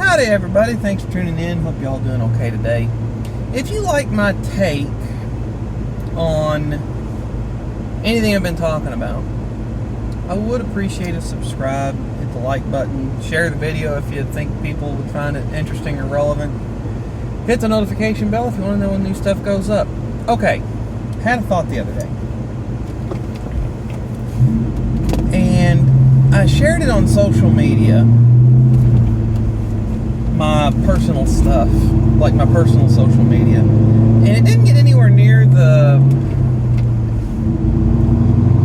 Howdy everybody, thanks for tuning in. Hope y'all doing okay today. If you like my take on anything I've been talking about, I would appreciate a subscribe, hit the like button, share the video if you think people would find it interesting or relevant. Hit the notification bell if you want to know when new stuff goes up. Okay, had a thought the other day. And I shared it on social media. My personal stuff, like my personal social media, and it didn't get anywhere near the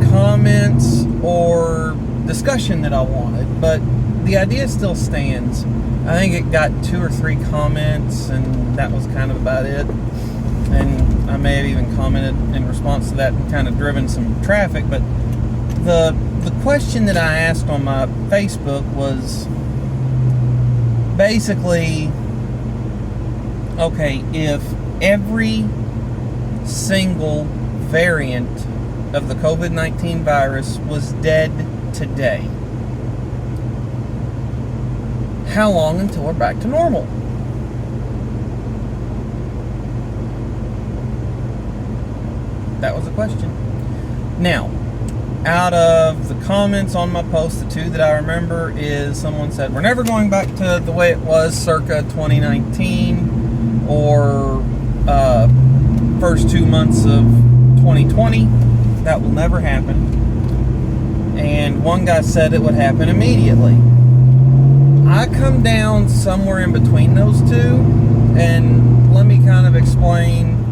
comments or discussion that I wanted, but the idea still stands. I think it got 2 or 3 comments, and that was kind of about it. And I may have even commented in response to that and kind of driven some traffic. But the question that I asked on my Facebook was basically, okay, if every single variant of the COVID-19 virus was dead today, how long until we're back to normal? That was the question. Now, out of the comments on my post, the 2 that I remember is someone said, we're never going back to the way it was circa 2019 or first 2 months of 2020. That will never happen. And one guy said it would happen immediately. I come down somewhere in between those 2, and let me kind of explain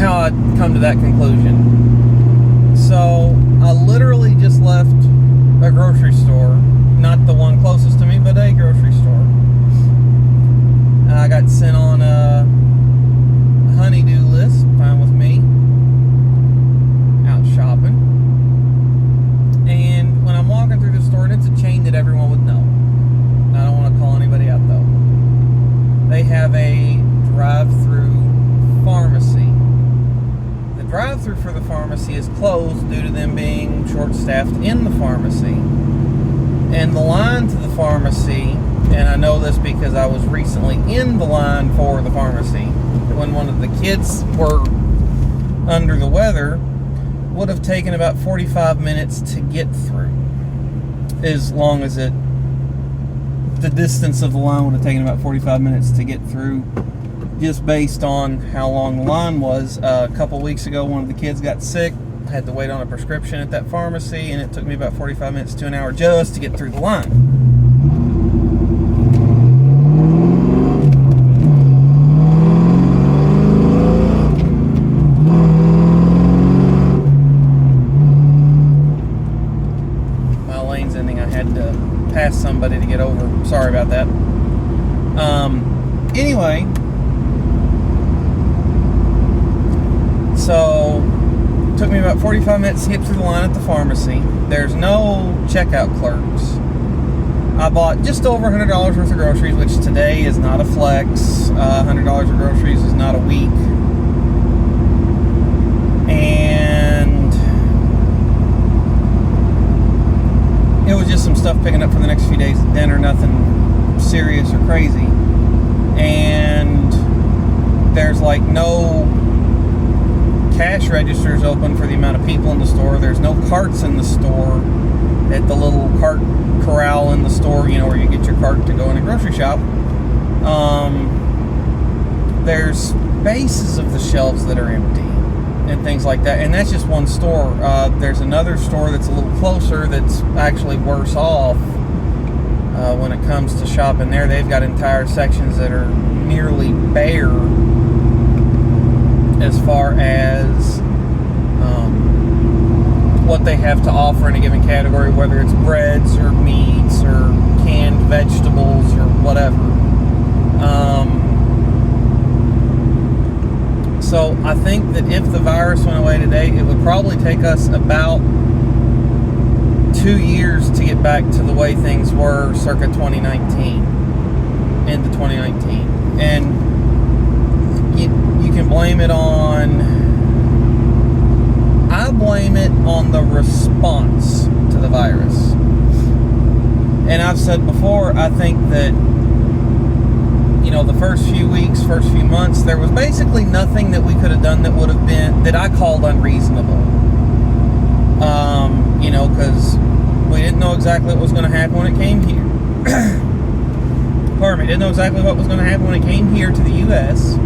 how I come to that conclusion. So I literally just left a grocery store, not the one closest to me, but a grocery store. I got sent on a honey-do list, fine with me, out shopping. And when I'm walking through the store, and it's a chain that everyone would know, I don't want to call anybody out though, they have a drive-through pharmacy. The drive-through for the pharmacy is closed due to them being short-staffed in the pharmacy. And the line to the pharmacy, and I know this because I was recently in the line for the pharmacy when one of the kids were under the weather, would have taken about 45 minutes to get through. As long as the distance of the line would have taken about 45 minutes to get through, just based on how long the line was. A couple weeks ago, one of the kids got sick, had to wait on a prescription at that pharmacy, and it took me about 45 minutes to an hour just to get through the line. My lane's ending. I had to pass somebody to get over. Sorry about that. Anyway, so it took me about 45 minutes to get through the line at the pharmacy. There's no checkout clerks. I bought just over $100 worth of groceries, which today is not a flex. $100 of groceries is not a week. And it was just some stuff picking up for the next few days at dinner, nothing serious or crazy. And there's like no cash registers open for the amount of people in the store. There's no carts in the store at the little cart corral in the store, you know, where you get your cart to go in a grocery shop. There's bases of the shelves that are empty and things like that, and that's just one store. There's another store that's a little closer that's actually worse off when it comes to shopping there. They've got entire sections that are nearly bare as far as what they have to offer in a given category, whether it's breads or meats or canned vegetables or whatever. So I think that if the virus went away today, it would probably take us about 2 years to get back to the way things were circa 2019, into 2019. And you can blame it on, I blame it on the response to the virus. And I've said before, I think that, the first few weeks, first few months, there was basically nothing that we could have done that would have been, that I called unreasonable. Because we didn't know exactly what was going to happen when it came here. Pardon me, didn't know exactly what was going to happen when it came here to the U.S.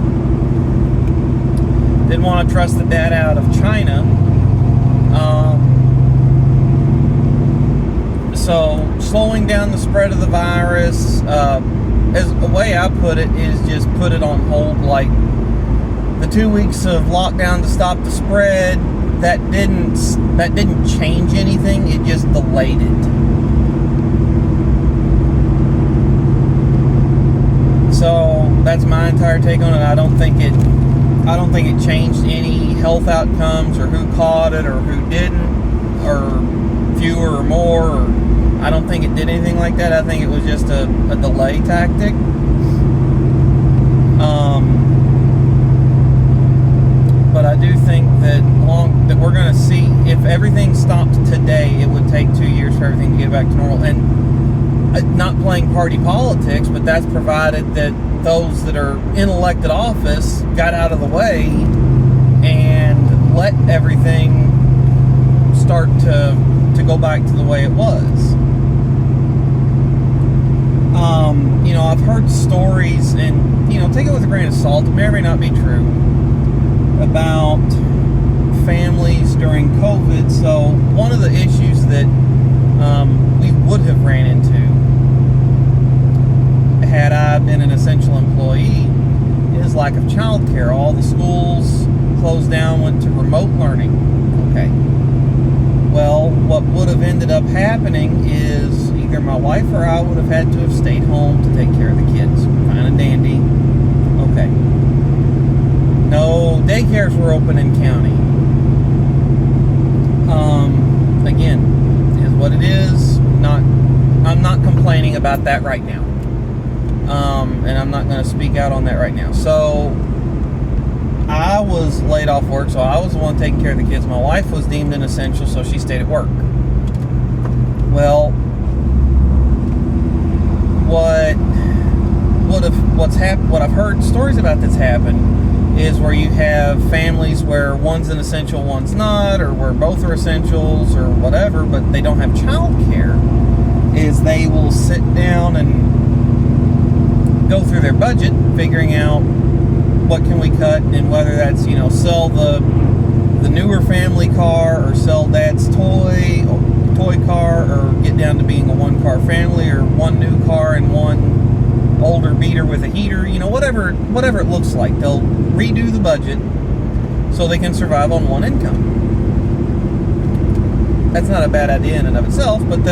Didn't want to trust the data out of China. So slowing down the spread of the virus, as a way I put it, is just put it on hold. Like the 2 weeks of lockdown to stop the spread, that didn't change anything. It just delayed it. So that's my entire take on it. I don't think it changed any health outcomes, or who caught it or who didn't, or fewer or more, or I don't think it did anything like that. I think it was just a delay tactic. But I do think that we're going to see, if everything stopped today, it would take 2 years for everything to get back to normal. And not playing party politics, but that's provided that those that are in elected office got out of the way and let everything start to go back to the way it was. I've heard stories, and take it with a grain of salt, it may or may not be true, about families during COVID. So one of the issues that we would have ran into had I been an essential employee is lack of childcare. All the schools closed down, went to remote learning. Okay. Well, what would have ended up happening is either my wife or I would have had to have stayed home to take care of the kids. Fine and dandy. Okay. No daycares were open in county. Again, is what it is. I'm not complaining about that right now. And I'm not going to speak out on that right now. So I was laid off work, so I was the one taking care of the kids. My wife was deemed an essential, so she stayed at work. Well, what I've heard stories about that's happened is where you have families where one's an essential, one's not, or where both are essentials or whatever, but they don't have child care, is they will sit down and go through their budget, figuring out what can we cut, and whether that's, sell the newer family car, or sell dad's toy car, or get down to being a one-car family, or one new car and one older beater with a heater, whatever it looks like. They'll redo the budget so they can survive on one income. That's not a bad idea in and of itself, but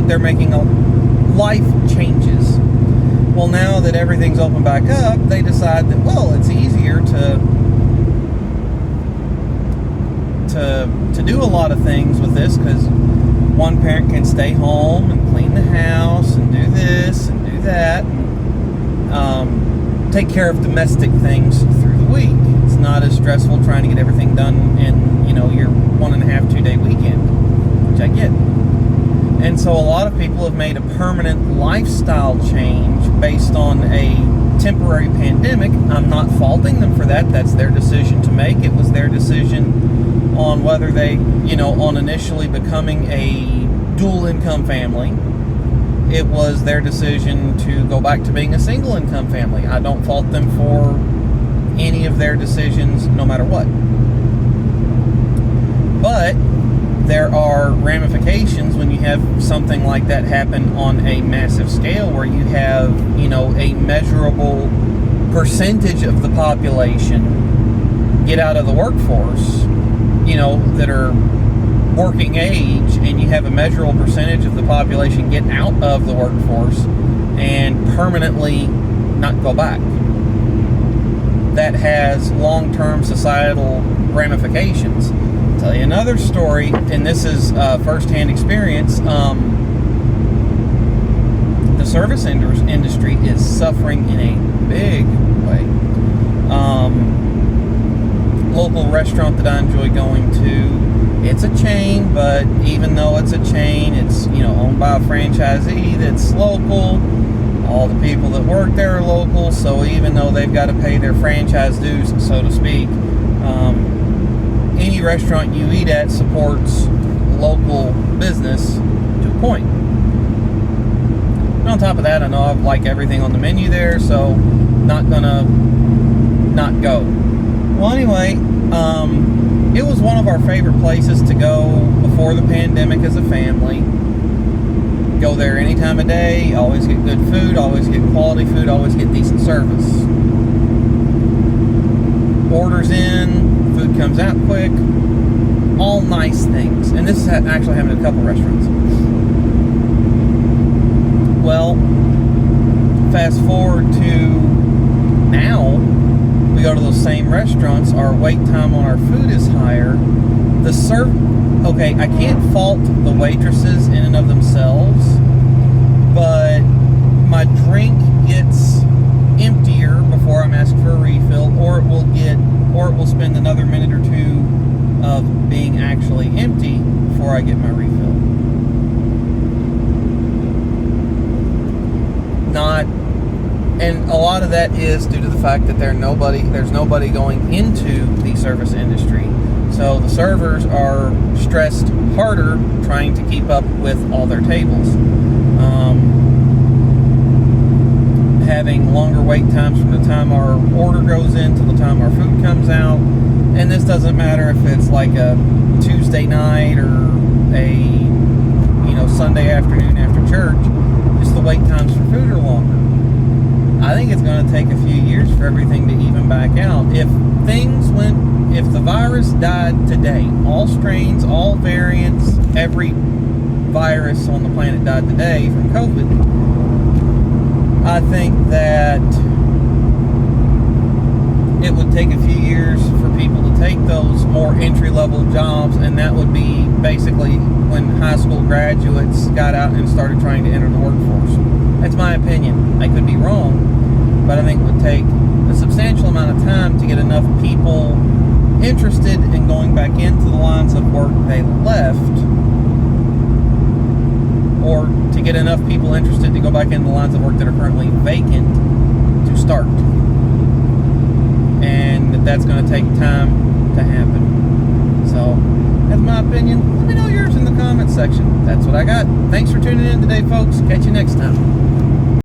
they're making life changes. Well, now that everything's opened back up, they decide that, it's easier to do a lot of things with this, because one parent can stay home and clean the house and do this and do that, and take care of domestic things through the week. It's not as stressful trying to get everything done in your 1.5, 2 day weekend, which I get. And so a lot of people have made a permanent lifestyle change based on a temporary pandemic. I'm not faulting them for that. That's their decision to make. It was their decision on whether they, on initially becoming a dual income family. It was their decision to go back to being a single income family. I don't fault them for any of their decisions, no matter what. But there are ramifications when you have something like that happen on a massive scale, where you have, a measurable percentage of the population get out of the workforce, that are working age, and you have a measurable percentage of the population get out of the workforce and permanently not go back. That has long-term societal ramifications. I'll tell you another story, and this is first-hand experience. The service industry is suffering in a big way. Local restaurant that I enjoy going to, It's a chain, but even though it's a chain, it's, owned by a franchisee that's local. All the people that work there are local, so even though they've got to pay their franchise dues, so to speak, any restaurant you eat at supports local business to a point. And on top of that, I know I like everything on the menu there, so not gonna not go. Well, anyway, it was one of our favorite places to go before the pandemic as a family. Go there any time of day, always get good food, always get quality food, always get decent service. Orders in, food comes out quick, all nice things. And this is actually happened at a couple restaurants. Well, fast forward to now, we go to those same restaurants, our wait time on our food is higher. Okay, I can't fault the waitresses in and of themselves, but my drink gets emptier before I'm asked for a refill, or it will spend another minute or two of being actually empty before I get my refill. And a lot of that is due to the fact that there's nobody going into the service industry. So the servers are stressed harder trying to keep up with all their tables. Having longer wait times from the time our order goes in to the time our food comes out. And this doesn't matter if it's like a Tuesday night or a Sunday afternoon after church. Just the wait times for food are longer. I think it's going to take a few years for everything to even back out. If the virus died today, all strains, all variants, every virus on the planet died today from COVID, I think that it would take a few years for people to take those more entry-level jobs, and that would be basically when high school graduates got out and started trying to enter the workforce. That's my opinion. I could be wrong, but I think it would take a substantial amount of time to get enough people interested in going back into the lines of work they left, or to get enough people interested to go back into the lines of work that are currently vacant to start. And that's going to take time to happen. So, that's my opinion. Let me know yours in the comments section. That's what I got. Thanks for tuning in today, folks. Catch you next time.